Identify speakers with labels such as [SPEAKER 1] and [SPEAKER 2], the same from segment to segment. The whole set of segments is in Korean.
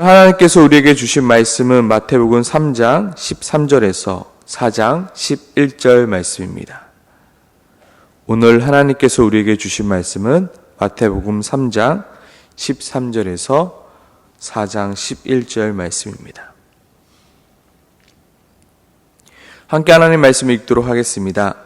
[SPEAKER 1] 하나님께서 우리에게 주신 말씀은 마태복음 3장 13절에서 4장 11절 말씀입니다. 오늘 하나님께서 우리에게 주신 말씀은 마태복음 3장 13절에서 4장 11절 말씀입니다. 함께 하나님 말씀 읽도록 하겠습니다.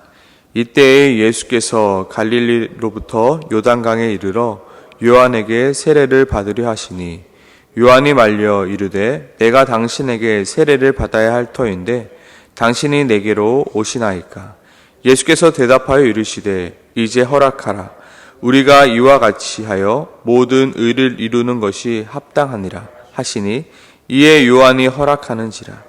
[SPEAKER 1] 이때에 예수께서 갈릴리로부터 요단강에 이르러 요한에게 세례를 받으려 하시니 요한이 말려 이르되 내가 당신에게 세례를 받아야 할 터인데 당신이 내게로 오시나이까. 예수께서 대답하여 이르시되 이제 허락하라. 우리가 이와 같이 하여 모든 의를 이루는 것이 합당하니라 하시니 이에 요한이 허락하는지라.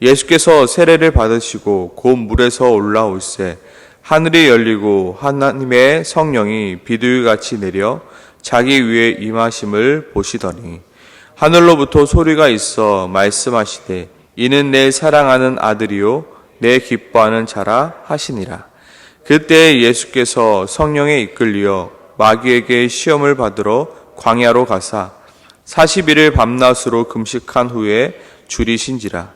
[SPEAKER 1] 예수께서 세례를 받으시고 곧 물에서 올라올새 하늘이 열리고 하나님의 성령이 비둘기같이 내려 자기 위에 임하심을 보시더니 하늘로부터 소리가 있어 말씀하시되 이는 내 사랑하는 아들이요 내 기뻐하는 자라 하시니라. 그때 예수께서 성령에 이끌려 마귀에게 시험을 받으러 광야로 가사 40일을 밤낮으로 금식한 후에 줄이신지라.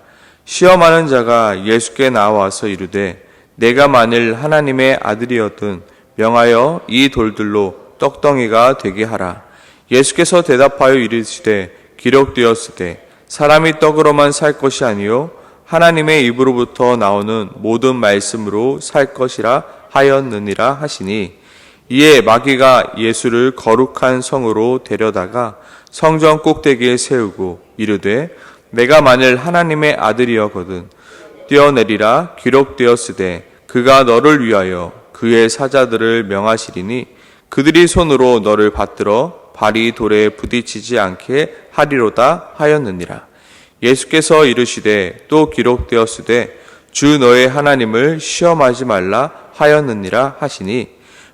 [SPEAKER 1] 시험하는 자가 예수께 나와서 이르되 내가 만일 하나님의 아들이었든 명하여 이 돌들로 떡덩이가 되게 하라. 예수께서 대답하여 이르시되 기록되었으되 사람이 떡으로만 살 것이 아니요 하나님의 입으로부터 나오는 모든 말씀으로 살 것이라 하였느니라 하시니 이에 마귀가 예수를 거룩한 성으로 데려다가 성전 꼭대기에 세우고 이르되 내가 만일 하나님의 아들이었거든 뛰어내리라. 기록되었으되 그가 너를 위하여 그의 사자들을 명하시리니 그들이 손으로 너를 받들어 발이 돌에 부딪히지 않게 하리로다 하였느니라. 예수께서 이르시되 또 기록되었으되 주 너의 하나님을 시험하지 말라 하였느니라 하시니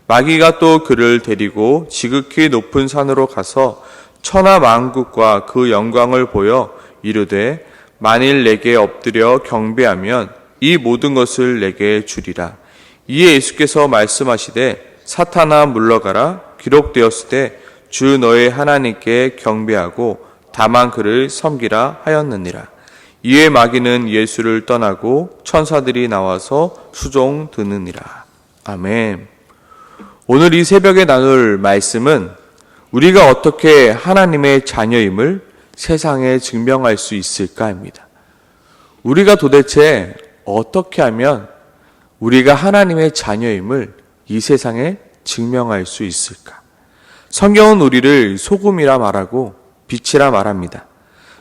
[SPEAKER 1] 마귀가 또 그를 데리고 지극히 높은 산으로 가서 천하 만국과 그 영광을 보여 이르되 만일 내게 엎드려 경배하면 이 모든 것을 내게 주리라. 이에 예수께서 말씀하시되 사탄아 물러가라. 기록되었으되 주 너의 하나님께 경배하고 다만 그를 섬기라 하였느니라. 이에 마귀는 예수를 떠나고 천사들이 나와서 수종 드느니라. 아멘. 오늘 이 새벽에 나눌 말씀은 우리가 어떻게 하나님의 자녀임을 세상에 증명할 수 있을까 합니다. 우리가 도대체 어떻게 하면 우리가 하나님의 자녀임을 이 세상에 증명할 수 있을까? 성경은 우리를 소금이라 말하고 빛이라 말합니다.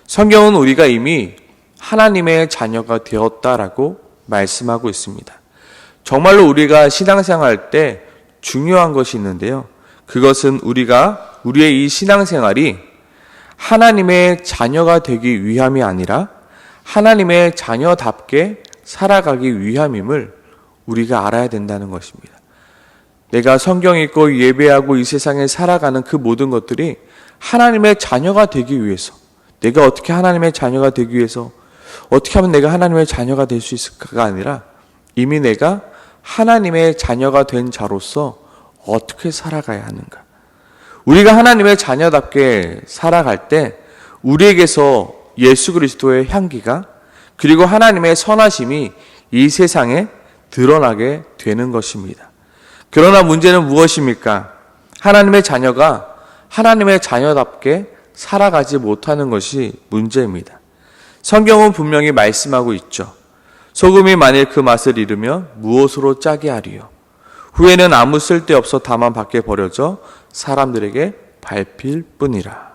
[SPEAKER 1] 성경은 우리가 이미 하나님의 자녀가 되었다라고 말씀하고 있습니다. 정말로 우리가 신앙생활할 때 중요한 것이 있는데요. 그것은 우리의 이 신앙생활이 하나님의 자녀가 되기 위함이 아니라 하나님의 자녀답게 살아가기 위함임을 우리가 알아야 된다는 것입니다. 내가 성경 읽고 예배하고 이 세상에 살아가는 그 모든 것들이 하나님의 자녀가 되기 위해서, 내가 어떻게 하나님의 자녀가 되기 위해서 어떻게 하면 내가 하나님의 자녀가 될 수 있을까가 아니라 이미 내가 하나님의 자녀가 된 자로서 어떻게 살아가야 하는가. 우리가 하나님의 자녀답게 살아갈 때 우리에게서 예수 그리스도의 향기가 그리고 하나님의 선하심이 이 세상에 드러나게 되는 것입니다. 그러나 문제는 무엇입니까? 하나님의 자녀가 하나님의 자녀답게 살아가지 못하는 것이 문제입니다. 성경은 분명히 말씀하고 있죠. 소금이 만일 그 맛을 잃으면 무엇으로 짜게 하리요? 후에는 아무 쓸데없어 다만 밖에 버려져 사람들에게 밟힐 뿐이라.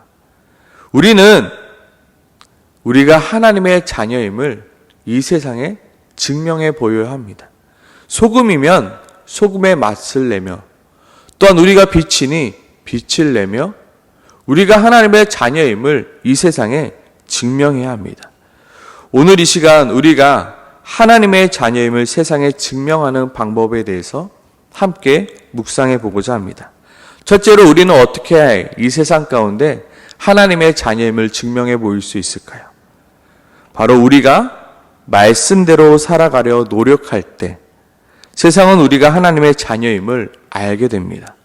[SPEAKER 1] 우리가 하나님의 자녀임을 이 세상에 증명해 보여야 합니다. 소금이면 소금의 맛을 내며 또한 우리가 빛이니 빛을 내며 우리가 하나님의 자녀임을 이 세상에 증명해야 합니다. 오늘 이 시간 우리가 하나님의 자녀임을 세상에 증명하는 방법에 대해서 함께 묵상해 보고자 합니다. 첫째로 우리는 어떻게 이 세상 가운데 하나님의 자녀임을 증명해 보일 수 있을까요? 바로 우리가 말씀대로 살아가려 노력할 때 세상은 우리가 하나님의 자녀임을 알게 됩니다.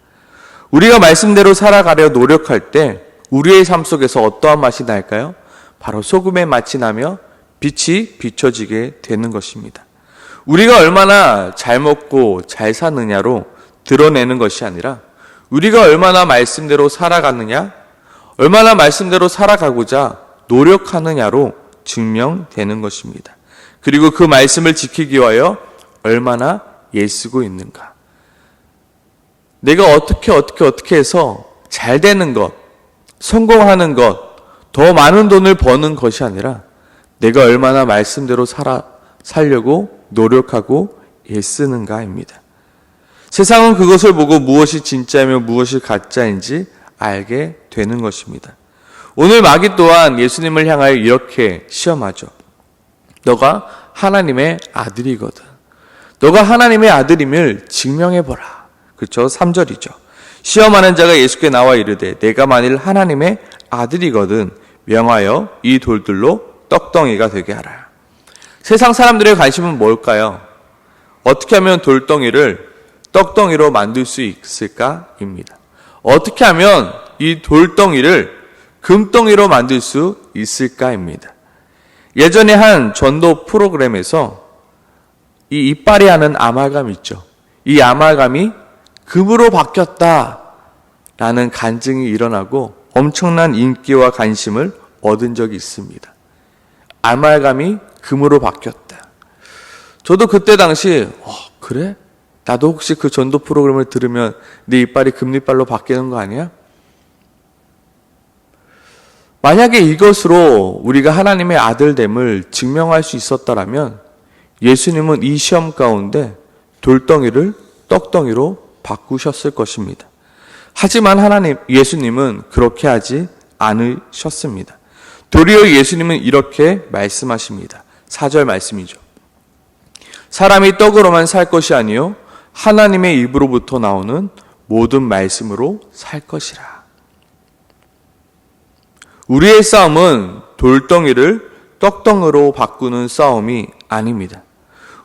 [SPEAKER 1] 우리가 말씀대로 살아가려 노력할 때 우리의 삶 속에서 어떠한 맛이 날까요? 바로 소금의 맛이 나며 빛이 비춰지게 되는 것입니다. 우리가 얼마나 잘 먹고 잘 사느냐로 드러내는 것이 아니라 우리가 얼마나 말씀대로 살아가느냐, 얼마나 말씀대로 살아가고자 노력하느냐로 증명되는 것입니다. 그리고 그 말씀을 지키기 위하여 얼마나 애쓰고 있는가. 내가 어떻게 해서 잘 되는 것, 성공하는 것, 더 많은 돈을 버는 것이 아니라 내가 얼마나 말씀대로 살려고 노력하고 애쓰는가입니다. 세상은 그것을 보고 무엇이 진짜이며 무엇이 가짜인지 알게 되는 것입니다. 오늘 마귀 또한 예수님을 향하여 이렇게 시험하죠. 너가 하나님의 아들이거든. 너가 하나님의 아들임을 증명해보라. 그렇죠? 3절이죠. 시험하는 자가 예수께 나와 이르되 내가 만일 하나님의 아들이거든 명하여 이 돌들로 떡덩이가 되게 하라. 세상 사람들의 관심은 뭘까요? 어떻게 하면 돌덩이를 떡덩이로 만들 수 있을까입니다. 어떻게 하면 이 돌덩이를 금덩이로 만들 수 있을까입니다. 예전에 한 전도 프로그램에서 이 이빨이 하는 아말감 있죠. 이 아말감이 금으로 바뀌었다라는 간증이 일어나고 엄청난 인기와 관심을 얻은 적이 있습니다. 아말감이 금으로 바뀌었다. 저도 그때 당시 그래? 나도 혹시 그 전도 프로그램을 들으면 네 이빨이 금이빨로 바뀌는 거 아니야? 만약에 이것으로 우리가 하나님의 아들됨을 증명할 수 있었다라면 예수님은 이 시험 가운데 돌덩이를 떡덩이로 바꾸셨을 것입니다. 하지만 예수님은 그렇게 하지 않으셨습니다. 도리어 예수님은 이렇게 말씀하십니다. 4절 말씀이죠. 사람이 떡으로만 살 것이 아니요 하나님의 입으로부터 나오는 모든 말씀으로 살 것이라. 우리의 싸움은 돌덩이를 떡덩이로 바꾸는 싸움이 아닙니다.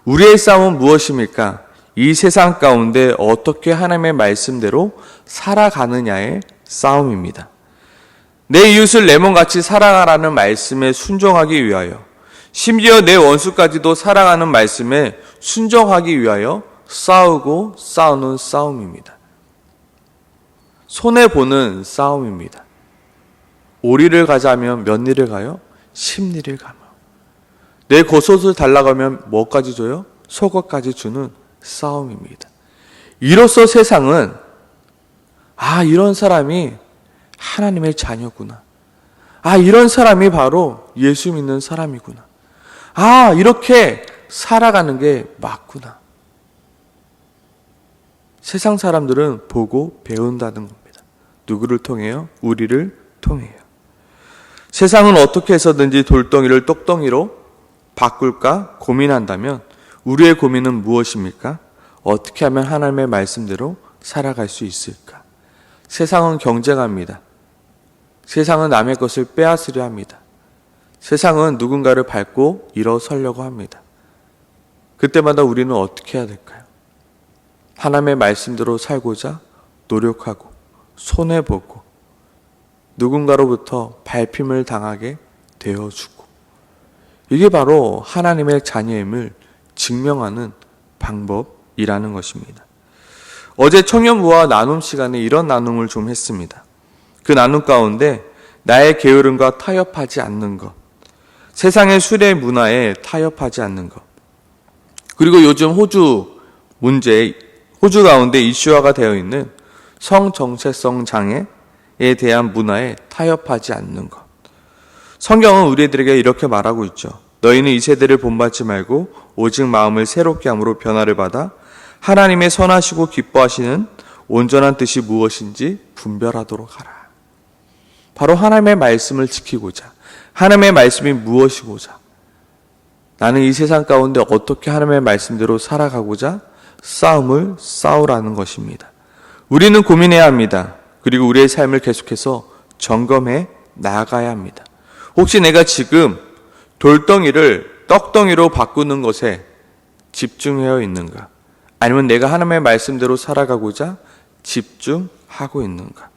[SPEAKER 1] 우리의 싸움은 무엇입니까? 이 세상 가운데 어떻게 하나님의 말씀대로 살아가느냐의 싸움입니다. 내 이웃을 내 몸같이 사랑하라는 말씀에 순종하기 위하여, 심지어 내 원수까지도 사랑하는 말씀에 순종하기 위하여 싸우고 싸우는 싸움입니다. 손해보는 싸움입니다. 오리를 가자면 몇 리를 가요? 10리를 가며. 내 겉옷을 달라가면 뭐까지 줘요? 속옷까지 주는 싸움입니다. 이로써 세상은 이런 사람이 하나님의 자녀구나. 이런 사람이 바로 예수 믿는 사람이구나. 이렇게 살아가는 게 맞구나. 세상 사람들은 보고 배운다는 겁니다. 누구를 통해요? 우리를 통해요. 세상은 어떻게 해서든지 돌덩이를 떡덩이로 바꿀까 고민한다면 우리의 고민은 무엇입니까? 어떻게 하면 하나님의 말씀대로 살아갈 수 있을까? 세상은 경쟁합니다. 세상은 남의 것을 빼앗으려 합니다. 세상은 누군가를 밟고 일어서려고 합니다. 그때마다 우리는 어떻게 해야 될까요? 하나님의 말씀대로 살고자 노력하고 손해보고 누군가로부터 밟힘을 당하게 되어주고, 이게 바로 하나님의 자녀임을 증명하는 방법이라는 것입니다. 어제 청년부와 나눔 시간에 이런 나눔을 좀 했습니다. 그 나눔 가운데 나의 게으름과 타협하지 않는 것, 세상의 수레 문화에 타협하지 않는 것, 그리고 요즘 호주 가운데 이슈화가 되어 있는 성정체성 장애에 대한 문화에 타협하지 않는 것. 성경은 우리들에게 이렇게 말하고 있죠. 너희는 이 세대를 본받지 말고 오직 마음을 새롭게 함으로 변화를 받아 하나님의 선하시고 기뻐하시는 온전한 뜻이 무엇인지 분별하도록 하라. 바로 하나님의 말씀을 지키고자, 하나님의 말씀이 무엇이고자, 나는 이 세상 가운데 어떻게 하나님의 말씀대로 살아가고자 싸움을 싸우라는 것입니다. 우리는 고민해야 합니다. 그리고 우리의 삶을 계속해서 점검해 나아가야 합니다. 혹시 내가 지금 돌덩이를 떡덩이로 바꾸는 것에 집중하여 있는가? 아니면 내가 하나님의 말씀대로 살아가고자 집중하고 있는가?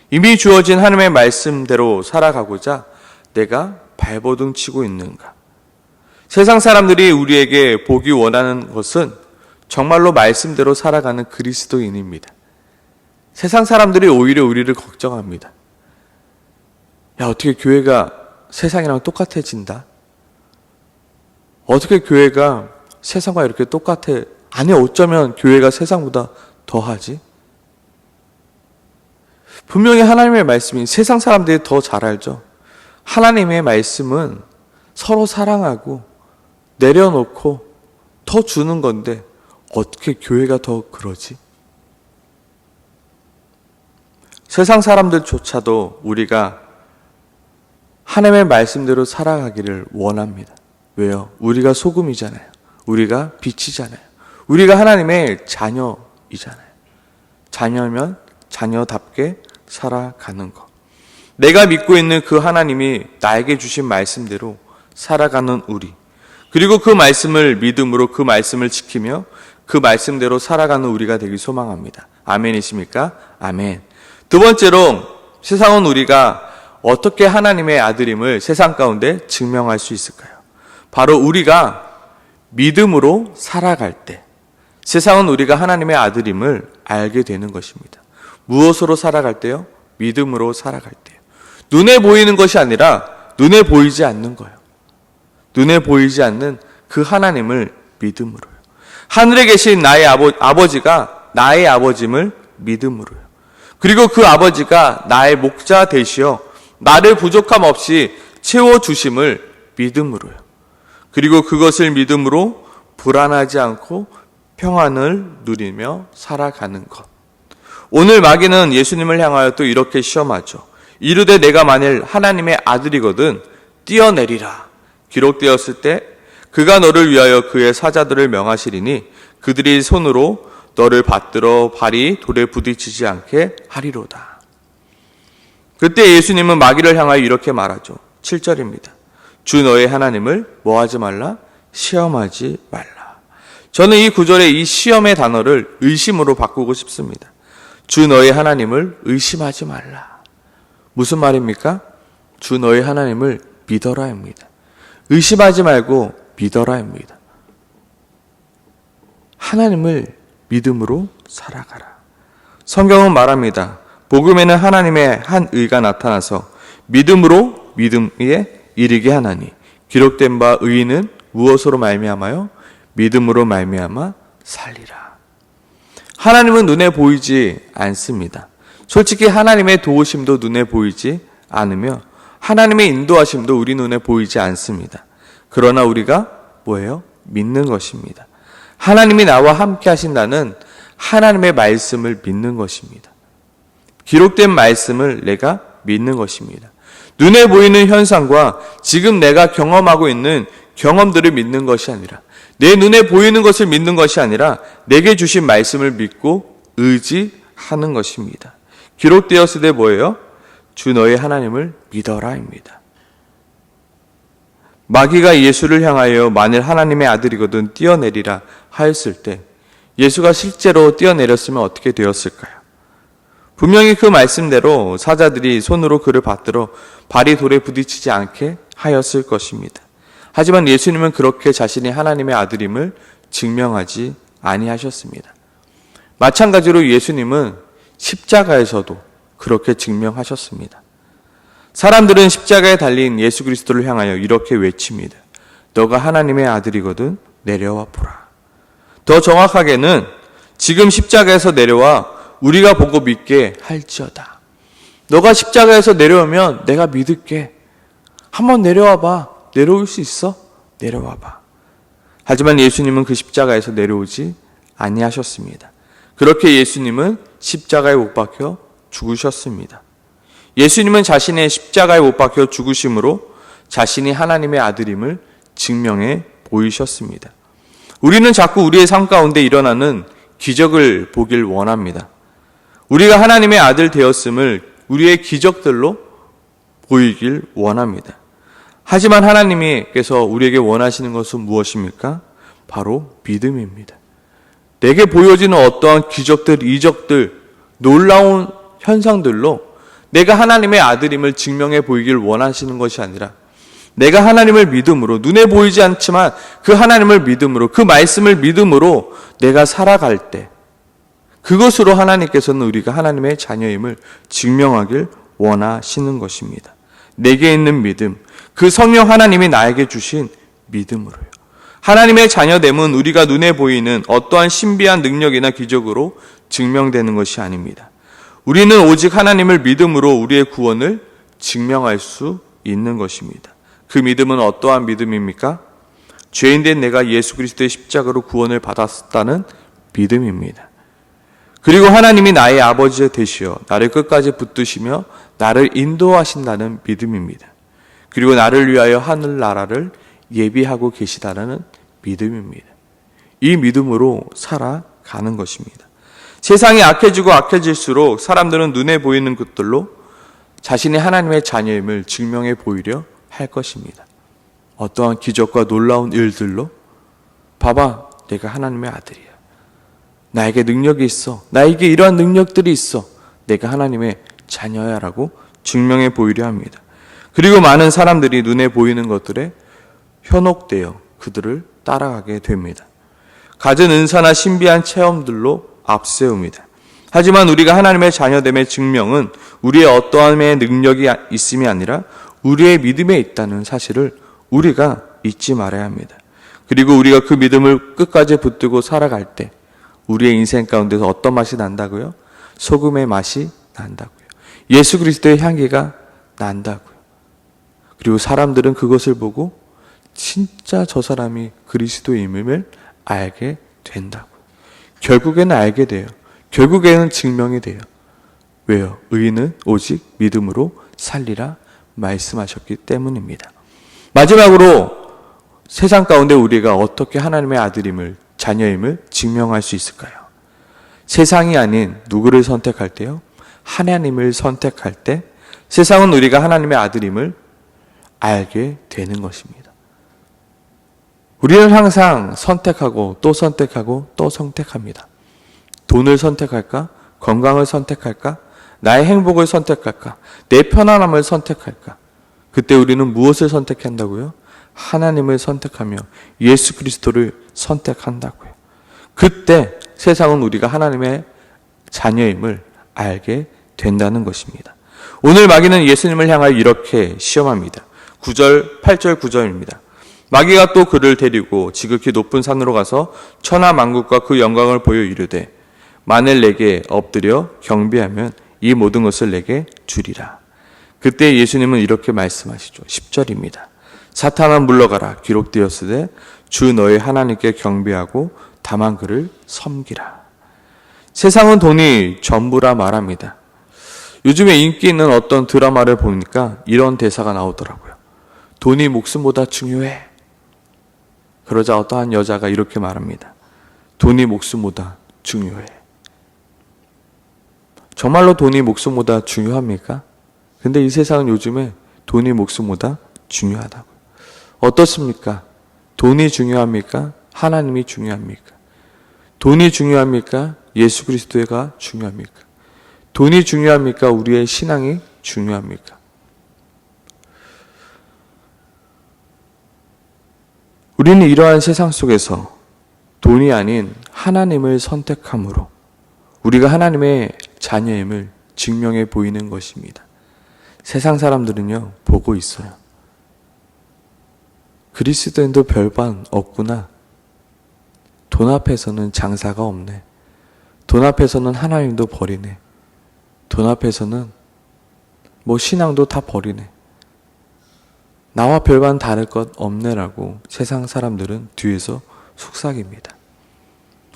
[SPEAKER 1] 이미 주어진 하나님의 말씀대로 살아가고자 내가 발버둥 치고 있는가? 세상 사람들이 우리에게 보기 원하는 것은 정말로 말씀대로 살아가는 그리스도인입니다. 세상 사람들이 오히려 우리를 걱정합니다. 야, 어떻게 교회가 세상이랑 똑같아진다? 어떻게 교회가 세상과 이렇게 똑같아? 아니, 어쩌면 교회가 세상보다 더하지? 분명히 하나님의 말씀이 세상 사람들이 더 잘 알죠. 하나님의 말씀은 서로 사랑하고 내려놓고 더 주는 건데 어떻게 교회가 더 그러지? 세상 사람들조차도 우리가 하나님의 말씀대로 살아가기를 원합니다. 왜요? 우리가 소금이잖아요. 우리가 빛이잖아요. 우리가 하나님의 자녀이잖아요. 자녀면 자녀답게 살아가는 것. 내가 믿고 있는 그 하나님이 나에게 주신 말씀대로 살아가는 우리. 그리고 그 말씀을 믿음으로 그 말씀을 지키며 그 말씀대로 살아가는 우리가 되길 소망합니다. 아멘이십니까? 아멘. 두 번째로 세상은 우리가 어떻게 하나님의 아들임을 세상 가운데 증명할 수 있을까요? 바로 우리가 믿음으로 살아갈 때 세상은 우리가 하나님의 아들임을 알게 되는 것입니다. 무엇으로 살아갈 때요? 믿음으로 살아갈 때요. 눈에 보이는 것이 아니라 눈에 보이지 않는 거예요. 눈에 보이지 않는 그 하나님을 믿음으로요. 하늘에 계신 나의 아버지가 나의 아버짐을 믿음으로요. 그리고 그 아버지가 나의 목자 되시어 나를 부족함 없이 채워주심을 믿음으로요. 그리고 그것을 믿음으로 불안하지 않고 평안을 누리며 살아가는 것. 오늘 마귀는 예수님을 향하여 또 이렇게 시험하죠. 이르되 내가 만일 하나님의 아들이거든 뛰어내리라. 기록되었을 때 그가 너를 위하여 그의 사자들을 명하시리니 그들이 손으로 너를 받들어 발이 돌에 부딪히지 않게 하리로다. 그때 예수님은 마귀를 향하여 이렇게 말하죠. 7절입니다. 주 너의 하나님을 뭐하지 말라? 시험하지 말라. 저는 이 구절의 이 시험의 단어를 의심으로 바꾸고 싶습니다. 주 너의 하나님을 의심하지 말라. 무슨 말입니까? 주 너의 하나님을 믿어라 합니다. 의심하지 말고 믿어라 합니다. 하나님을 믿음으로 살아가라. 성경은 말합니다. 복음에는 하나님의 한 의가 나타나서 믿음으로 믿음에 이르게 하나니 기록된 바 의인은 무엇으로 말미암아요? 믿음으로 말미암아 살리라. 하나님은 눈에 보이지 않습니다. 솔직히 하나님의 도우심도 눈에 보이지 않으며 하나님의 인도하심도 우리 눈에 보이지 않습니다. 그러나 우리가 뭐예요? 믿는 것입니다. 하나님이 나와 함께 하신다는 하나님의 말씀을 믿는 것입니다. 기록된 말씀을 내가 믿는 것입니다. 눈에 보이는 현상과 지금 내가 경험하고 있는 경험들을 믿는 것이 아니라 내 눈에 보이는 것을 믿는 것이 아니라 내게 주신 말씀을 믿고 의지하는 것입니다. 기록되었을 때 뭐예요? 주 너의 하나님을 믿어라입니다. 마귀가 예수를 향하여 만일 하나님의 아들이거든 뛰어내리라 하였을 때 예수가 실제로 뛰어내렸으면 어떻게 되었을까요? 분명히 그 말씀대로 사자들이 손으로 그를 받들어 발이 돌에 부딪히지 않게 하였을 것입니다. 하지만 예수님은 그렇게 자신이 하나님의 아들임을 증명하지 아니하셨습니다. 마찬가지로 예수님은 십자가에서도 그렇게 증명하셨습니다. 사람들은 십자가에 달린 예수 그리스도를 향하여 이렇게 외칩니다. 너가 하나님의 아들이거든 내려와 보라. 더 정확하게는 지금 십자가에서 내려와 우리가 보고 믿게 할지어다. 너가 십자가에서 내려오면 내가 믿을게. 한번 내려와 봐. 내려올 수 있어? 내려와 봐. 하지만 예수님은 그 십자가에서 내려오지 아니하셨습니다. 그렇게 예수님은 십자가에 못 박혀 죽으셨습니다. 예수님은 자신의 십자가에 못 박혀 죽으심으로 자신이 하나님의 아들임을 증명해 보이셨습니다. 우리는 자꾸 우리의 삶 가운데 일어나는 기적을 보길 원합니다. 우리가 하나님의 아들 되었음을 우리의 기적들로 보이길 원합니다. 하지만 하나님께서 우리에게 원하시는 것은 무엇입니까? 바로 믿음입니다. 내게 보여지는 어떠한 기적들, 이적들, 놀라운 현상들로 내가 하나님의 아들임을 증명해 보이길 원하시는 것이 아니라 내가 하나님을 믿음으로, 눈에 보이지 않지만 그 하나님을 믿음으로, 그 말씀을 믿음으로 내가 살아갈 때 그것으로 하나님께서는 우리가 하나님의 자녀임을 증명하길 원하시는 것입니다. 내게 있는 믿음, 그 성령 하나님이 나에게 주신 믿음으로요. 하나님의 자녀됨은 우리가 눈에 보이는 어떠한 신비한 능력이나 기적으로 증명되는 것이 아닙니다. 우리는 오직 하나님을 믿음으로 우리의 구원을 증명할 수 있는 것입니다. 그 믿음은 어떠한 믿음입니까? 죄인된 내가 예수 그리스도의 십자가로 구원을 받았다는 믿음입니다. 그리고 하나님이 나의 아버지 되시어 나를 끝까지 붙드시며 나를 인도하신다는 믿음입니다. 그리고 나를 위하여 하늘나라를 예비하고 계시다는 믿음입니다. 이 믿음으로 살아가는 것입니다. 세상이 악해지고 악해질수록 사람들은 눈에 보이는 것들로 자신이 하나님의 자녀임을 증명해 보이려 할 것입니다. 어떠한 기적과 놀라운 일들로 봐봐, 내가 하나님의 아들이야. 나에게 능력이 있어. 나에게 이러한 능력들이 있어. 내가 하나님의 자녀야 라고 증명해 보이려 합니다. 그리고 많은 사람들이 눈에 보이는 것들에 현혹되어 그들을 따라가게 됩니다. 갖은 은사나 신비한 체험들로 앞세웁니다. 하지만 우리가 하나님의 자녀됨의 증명은 우리의 어떠함의 능력이 있음이 아니라 우리의 믿음에 있다는 사실을 우리가 잊지 말아야 합니다. 그리고 우리가 그 믿음을 끝까지 붙들고 살아갈 때 우리의 인생 가운데서 어떤 맛이 난다고요? 소금의 맛이 난다고요. 예수 그리스도의 향기가 난다고요. 그리고 사람들은 그것을 보고 진짜 저 사람이 그리스도임을 알게 된다고요. 결국에는 알게 돼요. 결국에는 증명이 돼요. 왜요? 의인은 오직 믿음으로 살리라 말씀하셨기 때문입니다. 마지막으로 세상 가운데 우리가 어떻게 하나님의 아들임을, 자녀임을 증명할 수 있을까요? 세상이 아닌 누구를 선택할 때요? 하나님을 선택할 때 세상은 우리가 하나님의 아들임을 알게 되는 것입니다. 우리는 항상 선택하고 또 선택하고 또 선택합니다. 돈을 선택할까? 건강을 선택할까? 나의 행복을 선택할까? 내 편안함을 선택할까? 그때 우리는 무엇을 선택한다고요? 하나님을 선택하며 예수 그리스도를 선택한다고요. 그때 세상은 우리가 하나님의 자녀임을 알게 된다는 것입니다. 오늘 마귀는 예수님을 향하여 이렇게 시험합니다. 8절 9절입니다. 마귀가 또 그를 데리고 지극히 높은 산으로 가서 천하 만국과 그 영광을 보여 이르되 만일 내게 엎드려 경배하면 이 모든 것을 내게 주리라. 그때 예수님은 이렇게 말씀하시죠. 10절입니다. 사탄아 물러가라. 기록되었으되 주 너의 하나님께 경배하고 다만 그를 섬기라. 세상은 돈이 전부라 말합니다. 요즘에 인기 있는 어떤 드라마를 보니까 이런 대사가 나오더라고요. 돈이 목숨보다 중요해. 그러자 어떠한 여자가 이렇게 말합니다. 돈이 목숨보다 중요해. 정말로 돈이 목숨보다 중요합니까? 근데 이 세상은 요즘에 돈이 목숨보다 중요하다고요. 어떻습니까? 돈이 중요합니까? 하나님이 중요합니까? 돈이 중요합니까? 예수 그리스도가 중요합니까? 돈이 중요합니까? 우리의 신앙이 중요합니까? 우리는 이러한 세상 속에서 돈이 아닌 하나님을 선택함으로 우리가 하나님의 자녀임을 증명해 보이는 것입니다. 세상 사람들은요, 보고 있어요. 그리스도인도 별반 없구나. 돈 앞에서는 장사가 없네. 돈 앞에서는 하나님도 버리네. 돈 앞에서는 신앙도 다 버리네. 나와 별반 다를 것 없네라고 세상 사람들은 뒤에서 속삭입니다.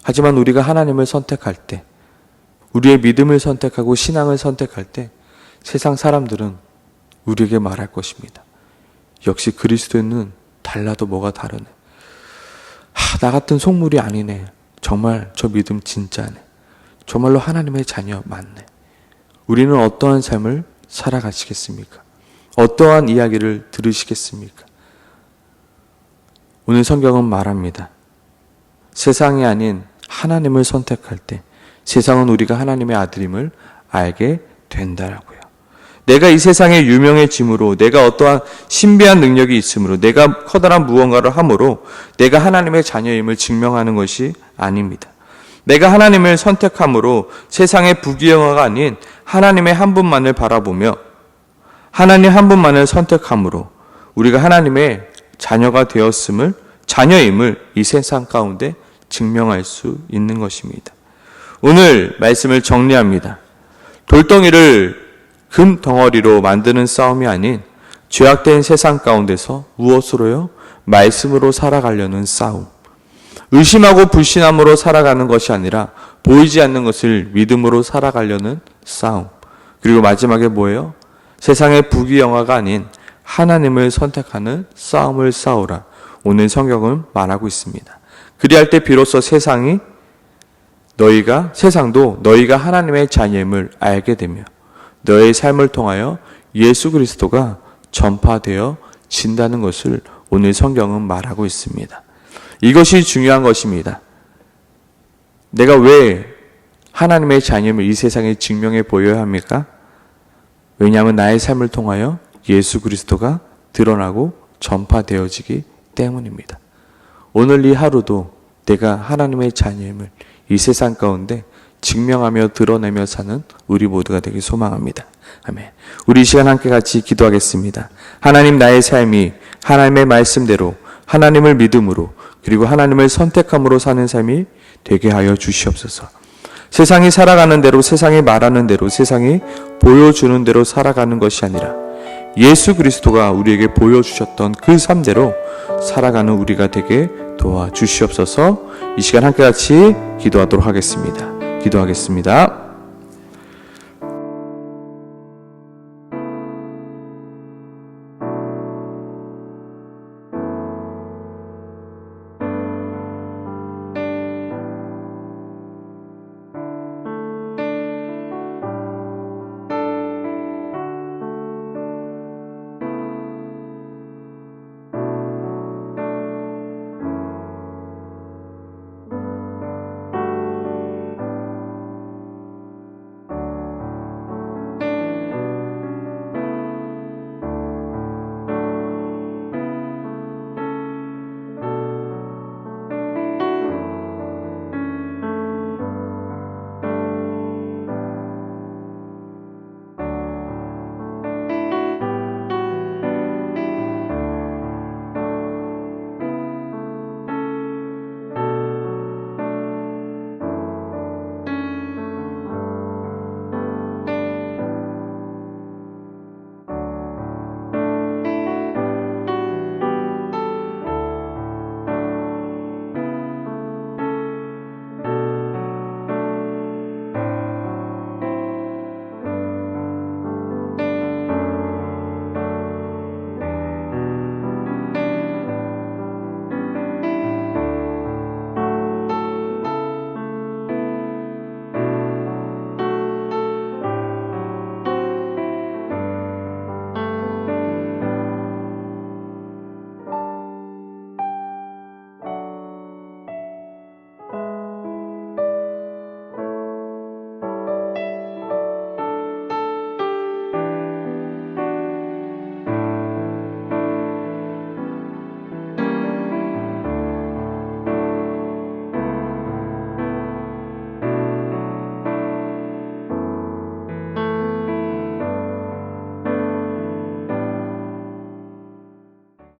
[SPEAKER 1] 하지만 우리가 하나님을 선택할 때, 우리의 믿음을 선택하고 신앙을 선택할 때 세상 사람들은 우리에게 말할 것입니다. 역시 그리스도인은 달라도 뭐가 다르네. 나 같은 속물이 아니네. 정말 저 믿음 진짜네. 정말로 하나님의 자녀 맞네. 우리는 어떠한 삶을 살아가시겠습니까? 어떠한 이야기를 들으시겠습니까? 오늘 성경은 말합니다. 세상이 아닌 하나님을 선택할 때 세상은 우리가 하나님의 아들임을 알게 된다라고요. 내가 이 세상에 유명해짐으로, 내가 어떠한 신비한 능력이 있으므로, 내가 커다란 무언가를 함으로 내가 하나님의 자녀임을 증명하는 것이 아닙니다. 내가 하나님을 선택함으로 세상의 부귀영화가 아닌 하나님의 한 분만을 바라보며 하나님 한 분만을 선택함으로 우리가 하나님의 자녀가 되었음을, 자녀임을 이 세상 가운데 증명할 수 있는 것입니다. 오늘 말씀을 정리합니다. 돌덩이를 금 덩어리로 만드는 싸움이 아닌 죄악된 세상 가운데서 무엇으로요? 말씀으로 살아가려는 싸움. 의심하고 불신함으로 살아가는 것이 아니라 보이지 않는 것을 믿음으로 살아가려는 싸움. 그리고 마지막에 뭐예요? 세상의 부귀영화가 아닌 하나님을 선택하는 싸움을 싸우라. 오늘 성경은 말하고 있습니다. 그리할 때 비로소 세상도 너희가 하나님의 자녀임을 알게 되며 너의 삶을 통하여 예수 그리스도가 전파되어 진다는 것을 오늘 성경은 말하고 있습니다. 이것이 중요한 것입니다. 내가 왜 하나님의 자녀임을 이 세상에 증명해 보여야 합니까? 왜냐하면 나의 삶을 통하여 예수 그리스도가 드러나고 전파되어지기 때문입니다. 오늘 이 하루도 내가 하나님의 자녀임을 이 세상 가운데 증명하며 드러내며 사는 우리 모두가 되길 소망합니다. 아멘. 우리 이 시간 함께 같이 기도하겠습니다. 하나님, 나의 삶이 하나님의 말씀대로 하나님을 믿음으로 그리고 하나님을 선택함으로 사는 삶이 되게 하여 주시옵소서. 세상이 살아가는 대로, 세상이 말하는 대로, 세상이 보여주는 대로 살아가는 것이 아니라 예수 그리스도가 우리에게 보여주셨던 그 삶대로 살아가는 우리가 되게 도와주시옵소서. 이 시간 함께 같이 기도하도록 하겠습니다. 기도하겠습니다.